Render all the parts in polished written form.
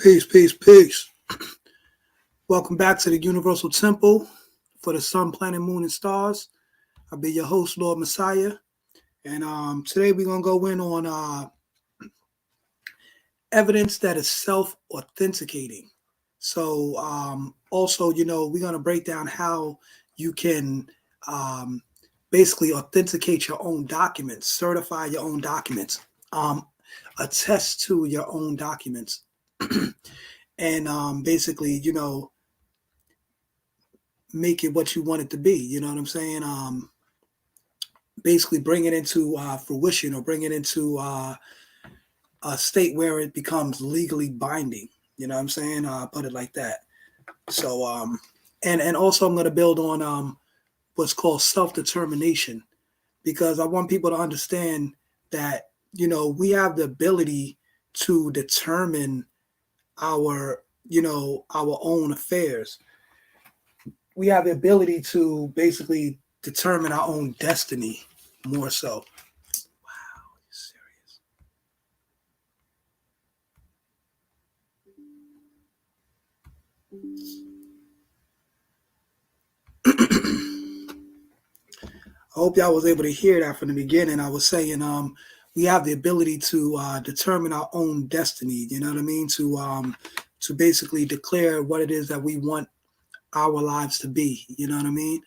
Peace, peace, peace. Welcome back to the Universal Temple for the Sun, Planet, Moon, and Stars. I'll be your host, Lord Messiah. And today we're going to go in on evidence that is self-authenticating. So also, we're going to break down how you can basically authenticate your own documents, certify your own documents, attest to your own documents. And basically, make it what you want it to be. You know what I'm saying? Basically bring it into fruition, or bring it into a state where it becomes legally binding. You know what I'm saying? Put it like that. So, and also I'm going to build on what's called self-determination, because I want people to understand that, we have the ability to determine our own affairs. We have the ability to basically determine our own destiny, more so. Wow, are you serious? I hope y'all was able to hear that from the beginning. I was saying we have the ability to determine our own destiny, you know what I mean? To basically declare what it is that we want our lives to be, you know what I mean?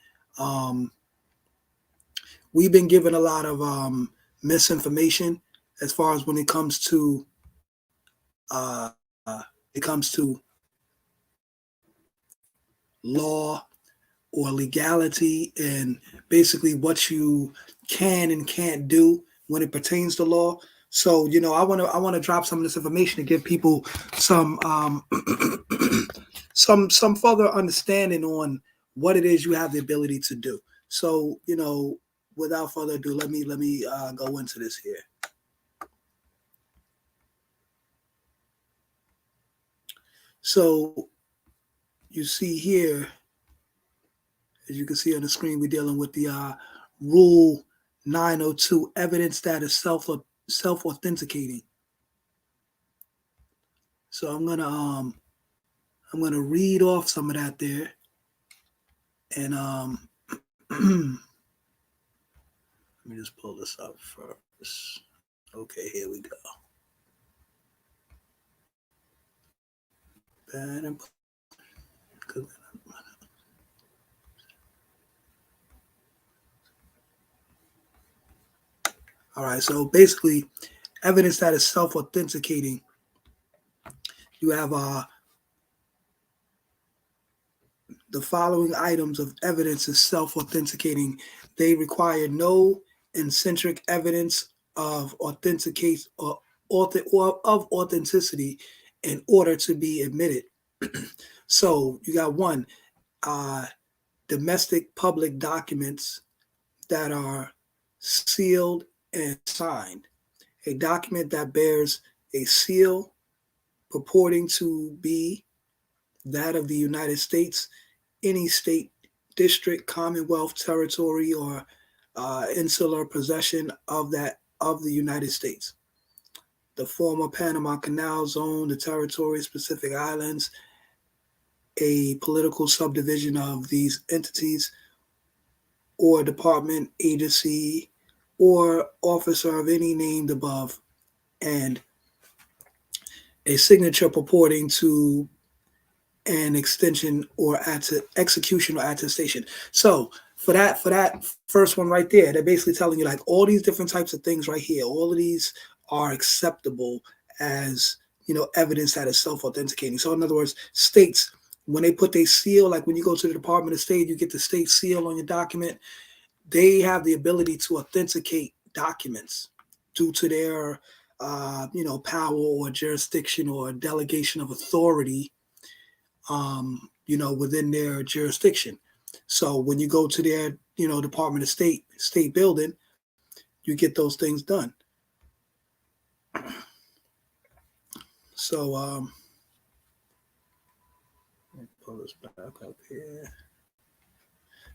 We've been given a lot of misinformation as far as when it comes to uh, law or legality, and basically what you can and can't do when it pertains to law. So, I want to drop some of this information to give people some some further understanding on what it is you have the ability to do. So, without further ado, let me go into this here. So, you see here, as you can see on the screen, we're dealing with the Rule 902, evidence that is self-authenticating. So I'm gonna read off some of that there, and let me just pull this up first. Okay, here we go. All right, so basically, evidence that is self-authenticating. You have the following items of evidence is self-authenticating. They require no intrinsic evidence of authenticate or of authenticity in order to be admitted. So you got one, domestic public documents that are sealed and signed. A document that bears a seal purporting to be that of the United States, any state, district, commonwealth, territory, or insular possession of the United States. The former Panama Canal Zone, the territories, Pacific Islands, a political subdivision of these entities, or department, agency, or officer of any named above, and a signature purporting to an extension or execution or attestation. So for that first one right there, they're basically telling you like all these different types of things right here. All of these are acceptable as evidence that is self-authenticating. So in other words, states, when they put their seal, like when you go to the Department of State, you get the state seal on your document. They have the ability to authenticate documents due to their power or jurisdiction or delegation of authority within their jurisdiction. So when you go to their, Department of State building, you get those things done. So let me pull this back up here.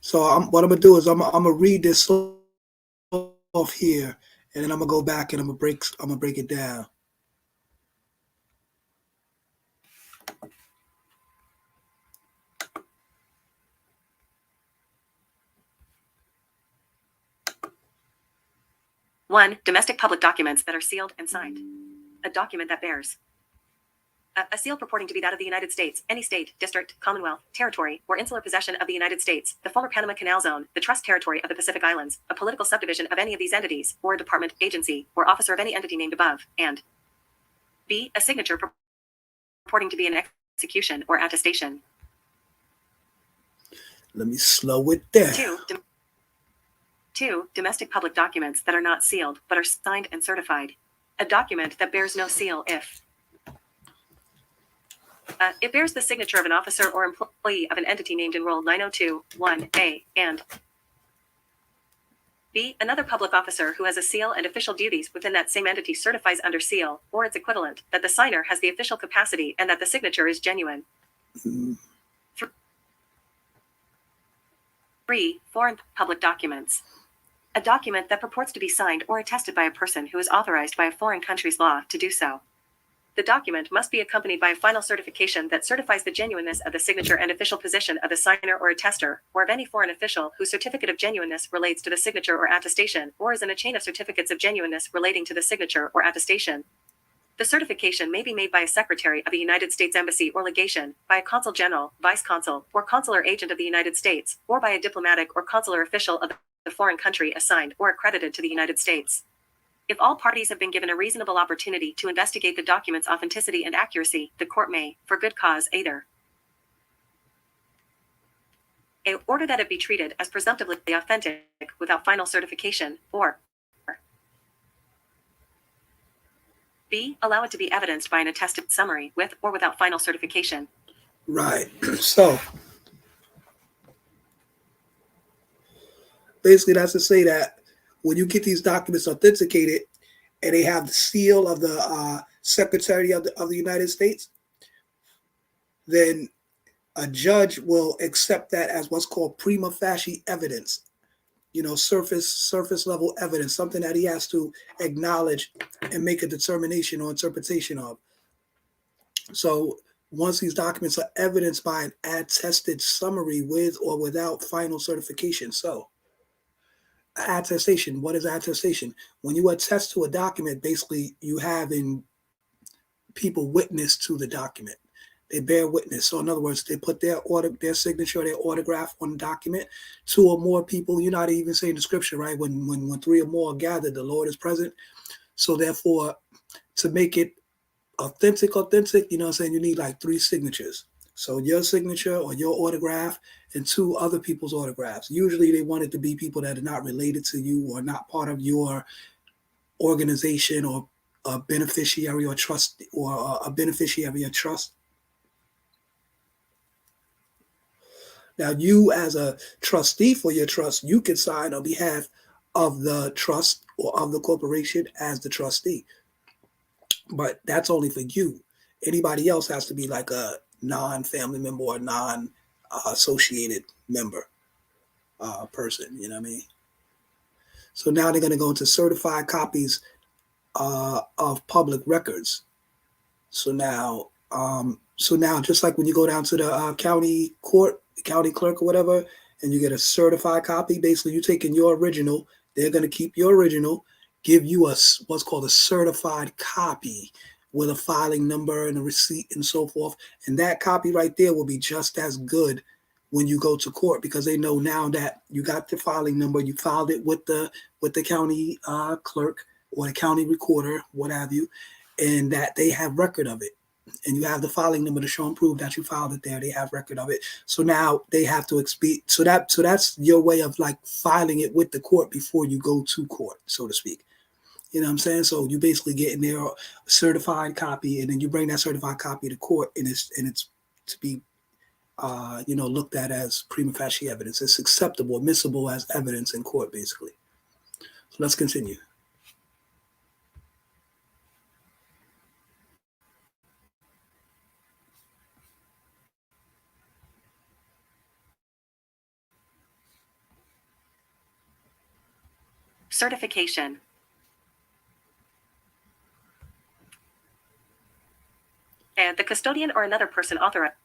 So what I'm gonna do is I'm gonna read this off here, and then I'm gonna go back and I'm gonna break it down. 1. Domestic public documents that are sealed and signed. A document that bears a seal purporting to be that of the United States, any state, district, commonwealth, territory, or insular possession of the United States, the former Panama Canal Zone, the trust territory of the Pacific Islands, a political subdivision of any of these entities, or a department, agency, or officer of any entity named above, and B. A signature purporting to be an execution or attestation. Let me slow it down. 2. Domestic public documents that are not sealed, but are signed and certified. A document that bears no seal if it bears the signature of an officer or employee of an entity named in Rule 902(1)(a), and B. Another public officer who has a seal and official duties within that same entity certifies under seal, or its equivalent, that the signer has the official capacity and that the signature is genuine. 3. Foreign public documents. A document that purports to be signed or attested by a person who is authorized by a foreign country's law to do so. The document must be accompanied by a final certification that certifies the genuineness of the signature and official position of the signer or attester, or of any foreign official whose certificate of genuineness relates to the signature or attestation, or is in a chain of certificates of genuineness relating to the signature or attestation. The certification may be made by a secretary of the United States Embassy or legation, by a consul general, vice consul, or consular agent of the United States, or by a diplomatic or consular official of the foreign country assigned or accredited to the United States. If all parties have been given a reasonable opportunity to investigate the document's authenticity and accuracy, the court may, for good cause, either A. Order that it be treated as presumptively authentic without final certification, or B. Allow it to be evidenced by an attested summary with or without final certification. Right. So basically that's to say that when you get these documents authenticated and they have the seal of the Secretary of the United States, then a judge will accept that as what's called prima facie evidence, surface level evidence, something that he has to acknowledge and make a determination or interpretation of. So once these documents are evidenced by an attested summary with or without final certification. So attestation, what is attestation? When you attest to a document, basically you having people witness to the document. They bear witness. So in other words, they put their signature, their autograph on the document. 2 or more people, you're not even saying the scripture, right? When 3 or more are gathered, the Lord is present. So therefore, to make it authentic, you know what I'm saying, you need like 3 signatures. So your signature or your autograph and 2 other people's autographs. Usually they want it to be people that are not related to you or not part of your organization or a beneficiary or trust or a beneficiary of trust. Now, you as a trustee for your trust, you can sign on behalf of the trust or of the corporation as the trustee. But that's only for you. Anybody else has to be like a non-family member or non-associated member person, you know what I mean? So now they're going to go into certified copies of public records. So now, just like when you go down to the county court, the county clerk or whatever, and you get a certified copy, basically you taking your original, they're going to keep your original, give you what's called a certified copy with a filing number and a receipt and so forth. And that copy right there will be just as good when you go to court because they know now that you got the filing number, you filed it with the county clerk or the county recorder, what have you, and that they have record of it. And you have the filing number to show and prove that you filed it there. They have record of it. So now they have to so that's your way of like filing it with the court before you go to court, so to speak. You know what I'm saying? So you basically get in there a certified copy, and then you bring that certified copy to court, and it's to be looked at as prima facie evidence. It's acceptable, admissible as evidence in court, basically. So let's continue. Certification. And the custodian or another person authorized.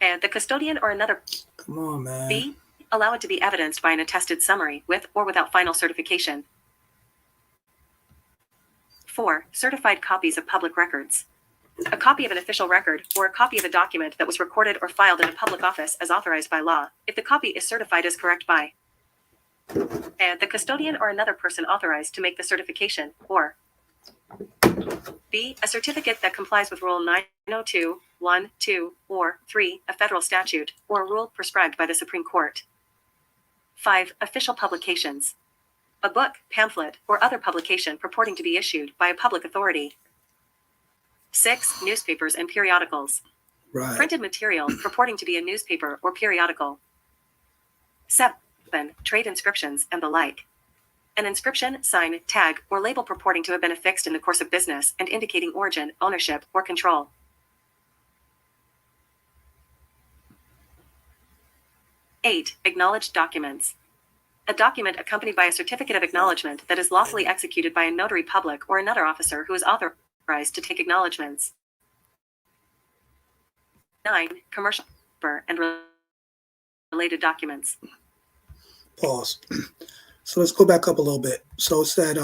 And the custodian or another. Come on, man. B. Allow it to be evidenced by an attested summary with or without final certification. 4. Certified copies of public records. A copy of an official record, or a copy of a document that was recorded or filed in a public office as authorized by law, if the copy is certified as correct by A, the custodian or another person authorized to make the certification, or B, a certificate that complies with Rule 902, 1, 2, or 3, a federal statute, or a rule prescribed by the Supreme Court. 5. Official publications. A book, pamphlet, or other publication purporting to be issued by a public authority. 6. Newspapers and periodicals. Right. Printed material purporting to be a newspaper or periodical. 7. Trade inscriptions and the like. An inscription, sign, tag, or label purporting to have been affixed in the course of business and indicating origin, ownership, or control. 8. Acknowledged documents. A document accompanied by a certificate of acknowledgement that is lawfully executed by a notary public or another officer who is authorized to take acknowledgements. 9. Commercial and related documents. Pause. So let's go back up a little bit. So it said,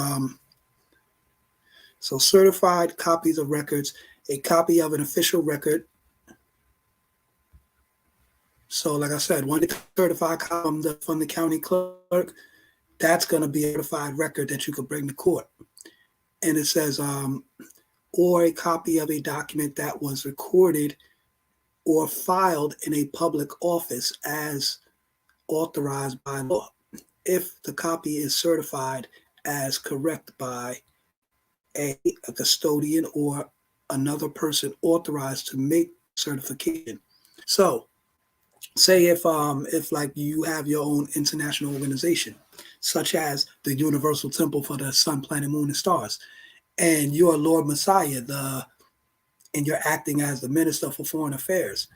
so certified copies of records, a copy of an official record. So like I said, one certified copy from the county clerk, that's going to be a certified record that you could bring to court. And it says, or a copy of a document that was recorded or filed in a public office as authorized by law, if the copy is certified as correct by a custodian or another person authorized to make certification. So say if like you have your own international organization, such as the Universal Temple for the Sun, Planet, Moon, and Stars, and you're Lord Messiah, and you're acting as the Minister for Foreign Affairs,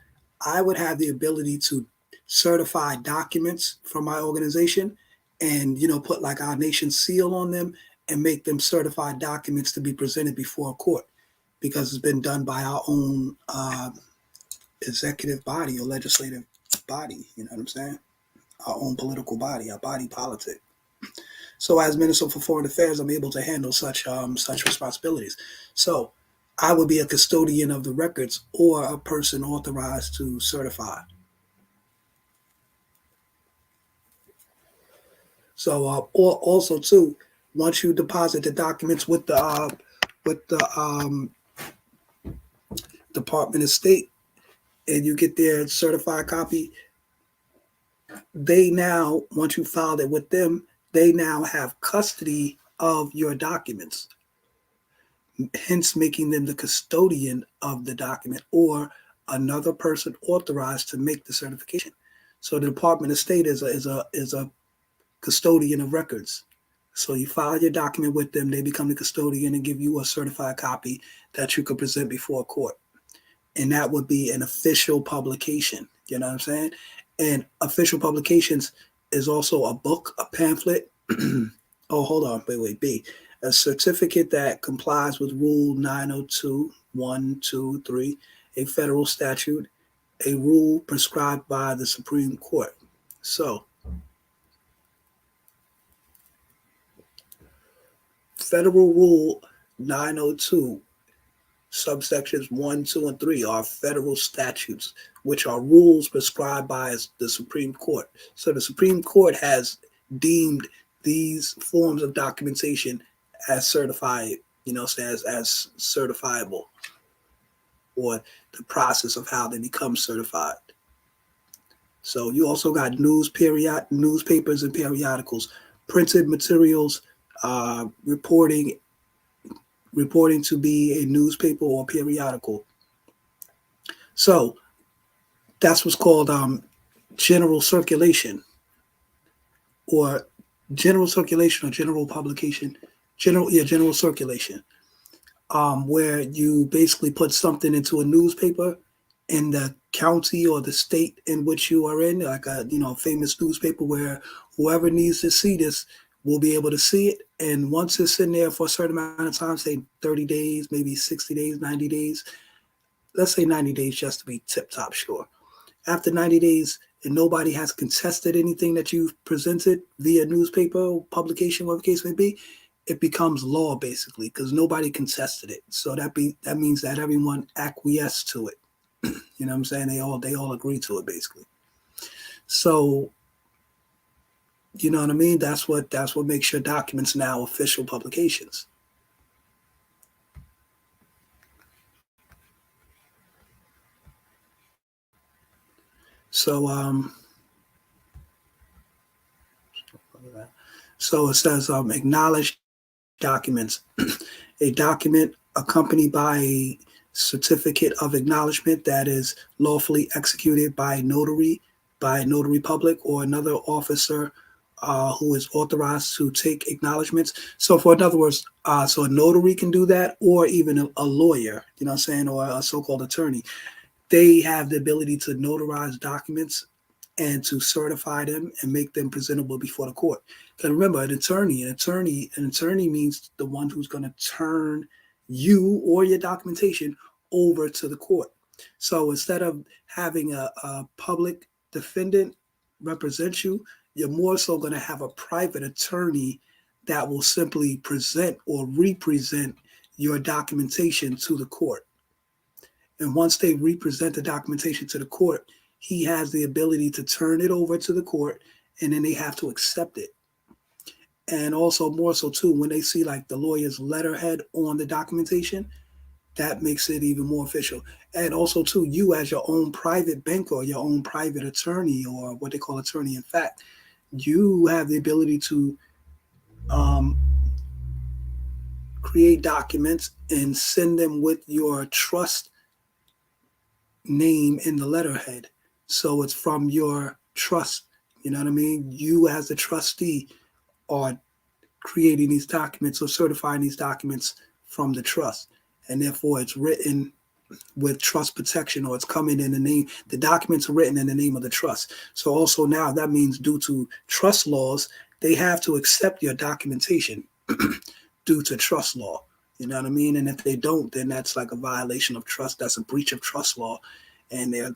I would have the ability to certify documents from my organization and, put like our nation's seal on them and make them certified documents to be presented before a court, because it's been done by our own executive body or legislative body, you know what I'm saying? Our own political body, our body politic. So as Minister for Foreign Affairs, I'm able to handle such responsibilities. So I would be a custodian of the records or a person authorized to certify. So also too, once you deposit the documents with the Department of State and you get their certified copy, they now, once you filed it with them, they now have custody of your documents, hence making them the custodian of the document or another person authorized to make the certification. So the Department of State is a custodian of records. So you file your document with them, they become the custodian and give you a certified copy that you could present before a court. And that would be an official publication. You know what I'm saying? And official publications is also a book, a pamphlet. Oh, hold on. Wait. B. A certificate that complies with Rule 902, 1, 2, 3, a federal statute, a rule prescribed by the Supreme Court. So, Federal Rule 902, subsections 1, 2, and 3 are federal statutes, which are rules prescribed by the Supreme Court. So the Supreme Court has deemed these forms of documentation as certified, as certifiable, or the process of how they become certified. So you also got newspapers and periodicals, printed materials, reporting to be a newspaper or periodical. So that's what's called general circulation or general publication, general circulation, where you basically put something into a newspaper in the county or the state in which you are in, like a famous newspaper where whoever needs to see this will be able to see it. And once it's in there for a certain amount of time, say 30 days, maybe 60 days, 90 days, let's say 90 days just to be tip-top sure. after 90 days and nobody has contested anything that you've presented via newspaper or publication, whatever the case may be, it becomes law basically because nobody contested it. So that means that everyone acquiesced to it. You know what I'm saying? They all agree to it basically. So you know what I mean? That's what makes your documents now official publications. So so it says acknowledged documents. A document accompanied by a certificate of acknowledgement that is lawfully executed by notary public, or another officer who is authorized to take acknowledgments. So, in other words, so a notary can do that, or even a lawyer, you know what I'm saying, or a so-called attorney. They have the ability to notarize documents and to certify them and make them presentable before the court. Because remember, an attorney means the one who's going to turn you or your documentation over to the court. So instead of having a public defendant represent you, you're more so going to have a private attorney that will simply present or represent your documentation to the court. And once they represent the documentation to the court, he has the ability to turn it over to the court, and then they have to accept it. And also more so too, when they see like the lawyer's letterhead on the documentation, that makes it even more official. And also too, you as your own private banker or your own private attorney, or what they call attorney in fact, you have the ability to create documents and send them with your trust name in the letterhead. So it's from your trust. You know what I mean? You as the trustee are creating these documents or certifying these documents from the trust. And therefore it's written with trust protection, or it's coming in the name. The documents are written in the name of the trust. So also now that means due to trust laws, they have to accept your documentation due to trust law. You know what I mean? And if they don't, then that's like a violation of trust. That's a breach of trust law. And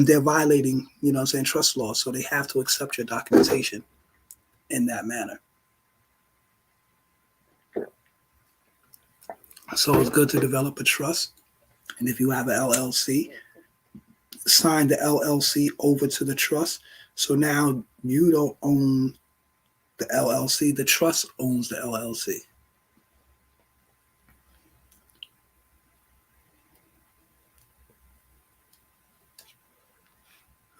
they're violating, you know what I'm saying, trust law. So they have to accept your documentation in that manner. So it's good to develop a trust. And if you have an LLC, sign the LLC over to the trust. So now you don't own the LLC, the trust owns the LLC.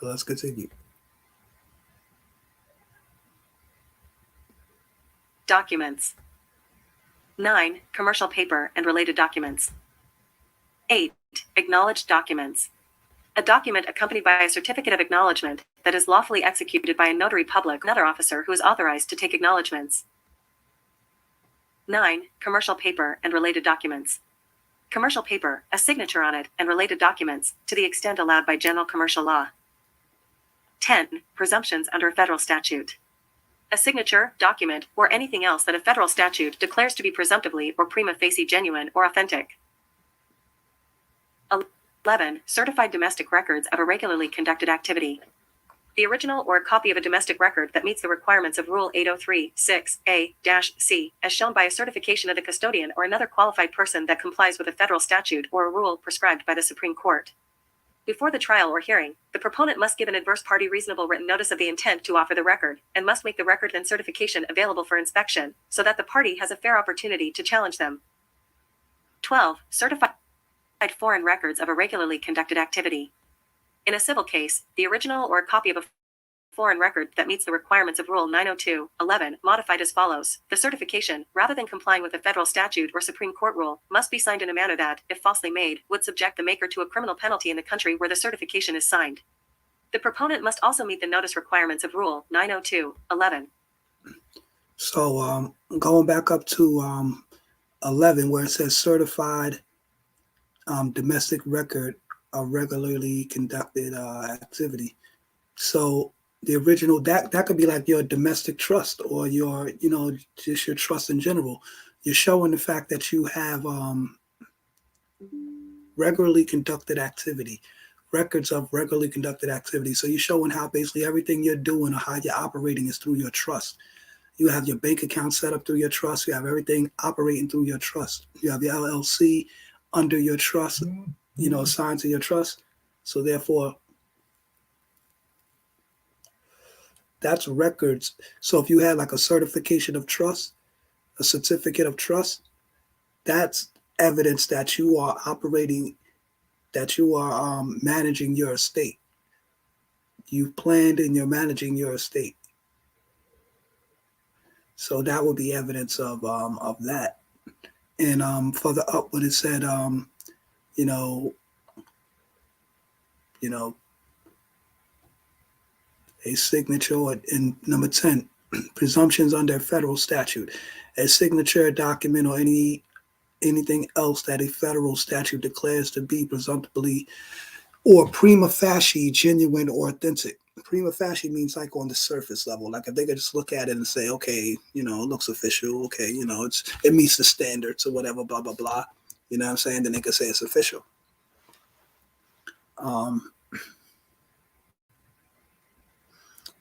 So let's continue. Documents. 9. Commercial paper and related documents. 8. Acknowledged documents. A document accompanied by a certificate of acknowledgement that is lawfully executed by a notary public or another officer who is authorized to take acknowledgments. 9. Commercial paper and related documents. Commercial paper, a signature on it, and related documents, to the extent allowed by general commercial law. 10. Presumptions under federal statute. A signature, document, or anything else that a federal statute declares to be presumptively or prima facie genuine or authentic. 11. Certified domestic records of a regularly conducted activity. The original or a copy of a domestic record that meets the requirements of Rule 803(6)(a)(c), as shown by a certification of the custodian or another qualified person that complies with a federal statute or a rule prescribed by the Supreme Court. Before the trial or hearing, the proponent must give an adverse party reasonable written notice of the intent to offer the record, and must make the record and certification available for inspection, so that the party has a fair opportunity to challenge them. 12. Certified foreign records of a regularly conducted activity. In a civil case, the original or a copy of a foreign record that meets the requirements of Rule 902(11), modified as follows: the certification, rather than complying with a federal statute or Supreme Court rule, must be signed in a manner that, if falsely made, would subject the maker to a criminal penalty in the country where the certification is signed. The proponent must also meet the notice requirements of Rule 902(11). So going back up to 11, where it says certified domestic record of regularly conducted activity. So the original, that could be like your domestic trust, or your, just your trust in general. You're showing the fact that you have regularly conducted activity. records of regularly conducted activity. So you're showing how basically everything you're doing or how you're operating is through your trust. You have your bank account set up through your trust. You have everything operating through your trust. You have your LLC under your trust, assigned to your trust. So therefore, that's records. So if you had like a certification of trust, a certificate of trust, that's evidence that you are operating, that you are managing your estate. You've planned and you're managing your estate. So that would be evidence of that. And further up, when it said, you know, you know, a signature in number 10, presumptions under federal statute, a signature, a document, or anything else that a federal statute declares to be presumptively or prima facie genuine or authentic. Prima facie means like on the surface level. Like if they could just look at it and say, okay, it looks official. Okay, it meets the standards or whatever, blah, blah, blah. You know what I'm saying? Then they could say it's official.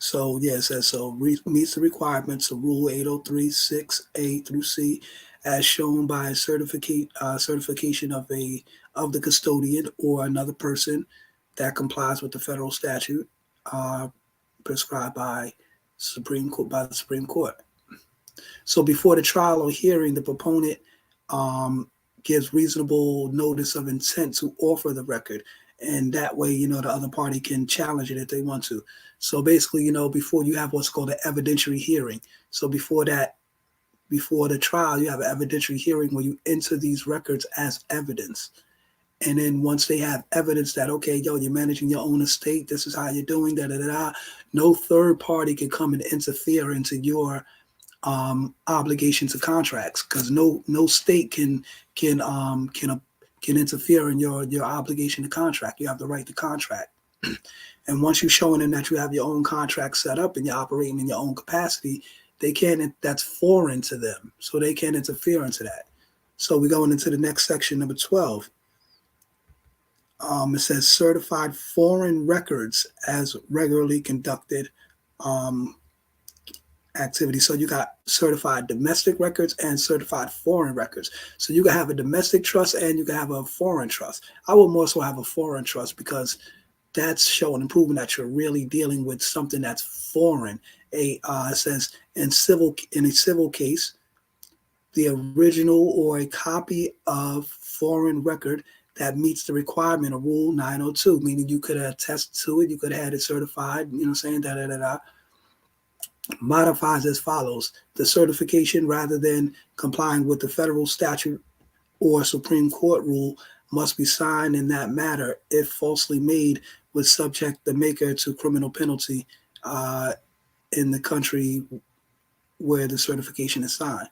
So yeah, it says so meets the requirements of Rule 803.6a through C, as shown by certification of the custodian or another person that complies with the federal statute prescribed by the Supreme Court. So before the trial or hearing, the proponent gives reasonable notice of intent to offer the record. And that way, the other party can challenge it if they want to. So basically, before you have what's called an evidentiary hearing. So before the trial, you have an evidentiary hearing where you enter these records as evidence. And then once they have evidence that, okay, you're managing your own estate, this is how you're doing, no third party can come and interfere into your obligations of contracts, because no state can interfere in your obligation to contract. You have the right to contract. And once you're showing them that you have your own contract set up and you're operating in your own capacity, they can't, that's foreign to them. So they can't interfere into that. So we're going into the next section, number 12. It says certified foreign records as regularly conducted activity. So you got certified domestic records and certified foreign records. So you can have a domestic trust and you can have a foreign trust. I would more so have a foreign trust because that's showing and proving that you're really dealing with something that's foreign. It says in a civil case, the original or a copy of foreign record that meets the requirement of Rule 902, meaning you could attest to it, you could have had it certified, modifies as follows. The certification, rather than complying with the federal statute or Supreme Court rule, must be signed in that matter. If falsely made, would subject the maker to criminal penalty in the country where the certification is signed.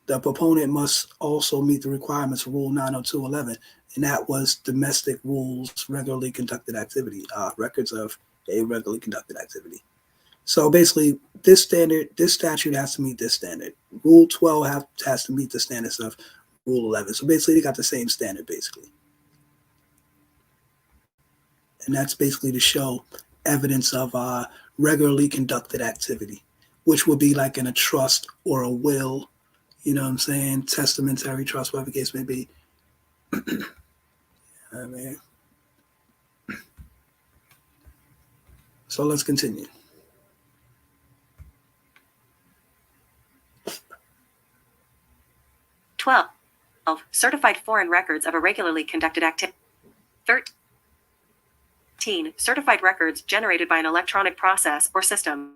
The proponent must also meet the requirements of Rule 902.11, and that was domestic rules, regularly conducted activity, records of a regularly conducted activity. So basically, this statute has to meet this standard. Rule 12 has to meet the standards of Rule 11. So basically, they got the same standard, basically. And that's basically to show evidence of regularly conducted activity, which would be like in a trust or a will, testamentary trust, whatever the case may be. So let's continue. Twelve. Certified foreign records of a regularly conducted activity. 13. Certified records generated by an electronic process or system.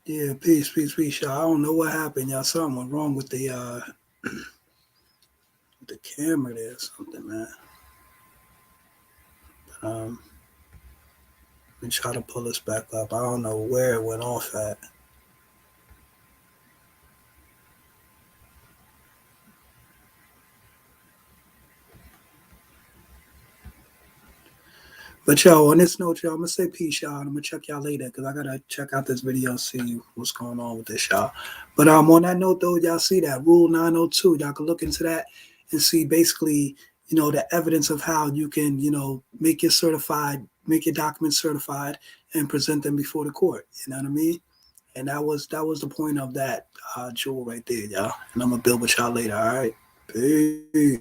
Yeah, peace, y'all. I don't know what happened, y'all. Something went wrong with the with the camera there or something, man. Let me try to pull this back up. I don't know where it went off at. But yo, on this note, y'all, I'm gonna say peace, y'all. I'm gonna check y'all later because I gotta check out this video and see what's going on with this, y'all. But on that note, though, y'all see that Rule 902. Y'all can look into that and see basically, the evidence of how you can, make your documents certified and present them before the court. You know what I mean? And that was the point of that jewel right there, y'all. And I'm gonna build with y'all later. All right, peace.